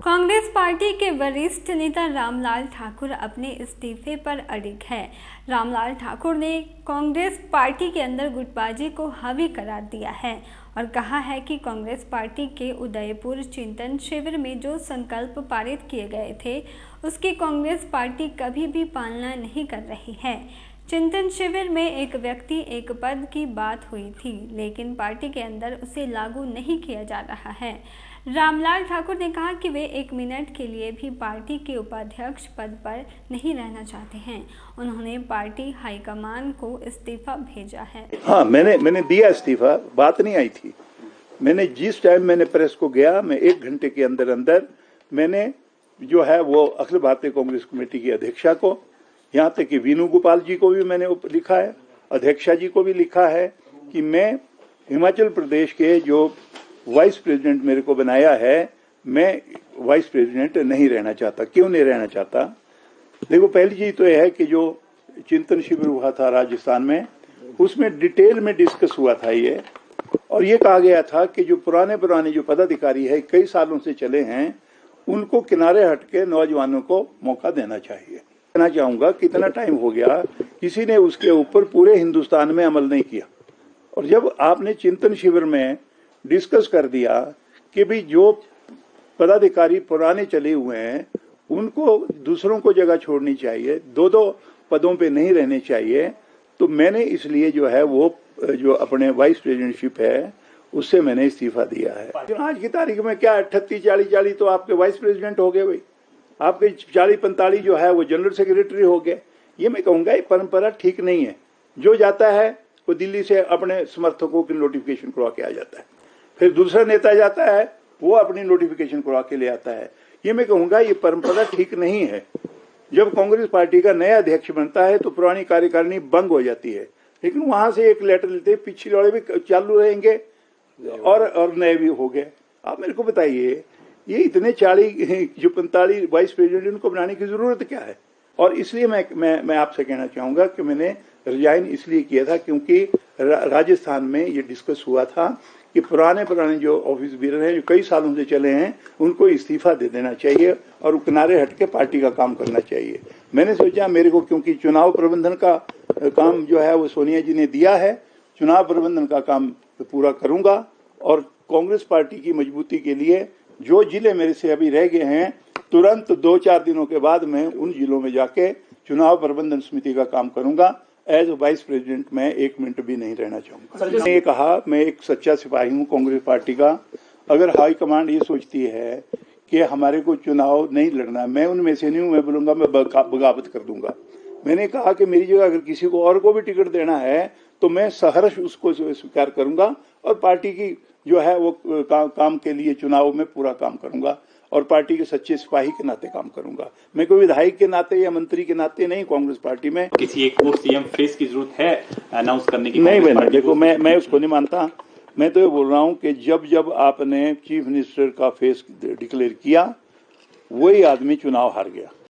Congress party के वरिष्ठ नेता रामलाल ठाकुर अपने इस्तीफे पर अड़िग हैं। रामलाल ठाकुर ने कांग्रेस पार्टी के अंदर गुटबाजी को हावी करार दिया है और कहा है कि कांग्रेस पार्टी के उदयपुर चिंतन शिविर में जो संकल्प पारित किए गए थे उसकी कांग्रेस पार्टी कभी भी पालना नहीं कर रही है। चिंतन शिविर में एक व्यक्ति एक पद की बात हुई थी, लेकिन पार्टी के अंदर उसे लागू नहीं किया जा रहा है। रामलाल ठाकुर ने कहा कि वे एक मिनट के लिए भी पार्टी के उपाध्यक्ष पद पर नहीं रहना चाहते हैं। उन्होंने पार्टी हाईकमान को इस्तीफा भेजा है। हाँ, मैंने दिया इस्तीफा, बात नहीं आई थी। मैंने जिस टाइम मैंने प्रेस को गया, मैं 1 घंटे के अंदर अंदर मैंने जो है वो अखिल भारतीय कांग्रेस कमेटी की अध्यक्षा को, यहाँ तक कि वीनू गोपाल जी को भी मैंने लिखा है, अध्यक्षा जी को भी लिखा है कि मैं हिमाचल प्रदेश के जो वाइस प्रेसिडेंट मेरे को बनाया है, मैं वाइस प्रेसिडेंट नहीं रहना चाहता। क्यों नहीं रहना चाहता? देखो, पहली चीज तो यह है कि जो चिंतन शिविर हुआ था राजस्थान में, उसमें डिटेल में डिस्कस हुआ था ये, और ये कहा गया था कि जो पुराने जो पदाधिकारी है, कई सालों से चले हैं, उनको किनारे हटके नौजवानों को मौका देना चाहिए। कहना चाहूंगा, कितना टाइम हो गया, किसी ने उसके ऊपर पूरे हिंदुस्तान में अमल नहीं किया। और जब आपने चिंतन शिविर में डिस्कस कर दिया कि भी जो पदाधिकारी पुराने चले हुए हैं उनको दूसरों को जगह छोड़नी चाहिए, 2-2 पदों पे नहीं रहने चाहिए, तो मैंने इसलिए जो है वो जो अपने वाइस प्रेसिडेंटशिप है उससे मैंने इस्तीफा दिया है। आज की तारीख में क्या 38-40 तो आपके वाइस प्रेसिडेंट हो गए, भाई आपके 40-45 जो है वो जनरल सेक्रेटरी हो गए। ये मैं कहूँगा ये परंपरा ठीक नहीं है। जो जाता है वो दिल्ली से अपने समर्थकों की नोटिफिकेशन करवा के आ जाता है, फिर दूसरा नेता जाता है वो अपनी नोटिफिकेशन करवा के ले आता है। ये मैं कहूँगा ये परंपरा ठीक नहीं है। जब कांग्रेस पार्टी का नया अध्यक्ष बनता है तो पुरानी कार्यकारिणी भंग हो जाती है, लेकिन वहां से एक लेटर लेते पिछले वाले भी चालू रहेंगे और नए भी हो गए। आप मेरे को बताइए, ये इतने 40 जो 45 वाइस प्रेसिडेंट उनको बनाने की जरूरत क्या है? और इसलिए मैं आपसे कहना चाहूंगा कि मैंने रिजाइन इसलिए किया था क्योंकि राजस्थान में ये डिस्कस हुआ था कि पुराने जो ऑफिस बीरर हैं, जो कई सालों से चले हैं, उनको इस्तीफा दे देना चाहिए और किनारे हट के पार्टी का काम करना चाहिए। मैंने सोचा मेरे को, क्योंकि चुनाव प्रबंधन का काम जो है वो सोनिया जी ने दिया है, चुनाव प्रबंधन का काम पूरा करूंगा और कांग्रेस पार्टी की मजबूती के लिए जो जिले मेरे से अभी रह गए हैं, तुरंत 2-4 दिनों के बाद मैं उन जिलों में जाके चुनाव प्रबंधन समिति का काम करूंगा। एज वाइस प्रेसिडेंट मैं 1 मिनट भी नहीं रहना चाहूंगा। मैंने ये कहा, मैं एक सच्चा सिपाही हूँ कांग्रेस पार्टी का। अगर हाई कमांड ये सोचती है कि हमारे को चुनाव नहीं लड़ना, मैं उनमें से नहीं हूँ। मैं बोलूंगा मैं बगावत कर दूंगा। मैंने कहा कि मेरी जगह अगर किसी को और को भी टिकट देना है तो मैं सहर्ष उसको स्वीकार करूंगा और पार्टी की जो है वो काम के लिए चुनाव में पूरा काम करूंगा और पार्टी के सच्चे सिपाही के नाते काम करूंगा। मैं कोई विधायक के नाते या मंत्री के नाते नहीं कांग्रेस पार्टी में। किसी एक को सीएम फेस की जरूरत है अनाउंस करने की? नहीं बहन, देखो मैं उसको नहीं मानता। मैं तो ये बोल रहा हूँ कि जब आपने चीफ मिनिस्टर का फेस डिक्लेयर किया, वही आदमी चुनाव हार गया।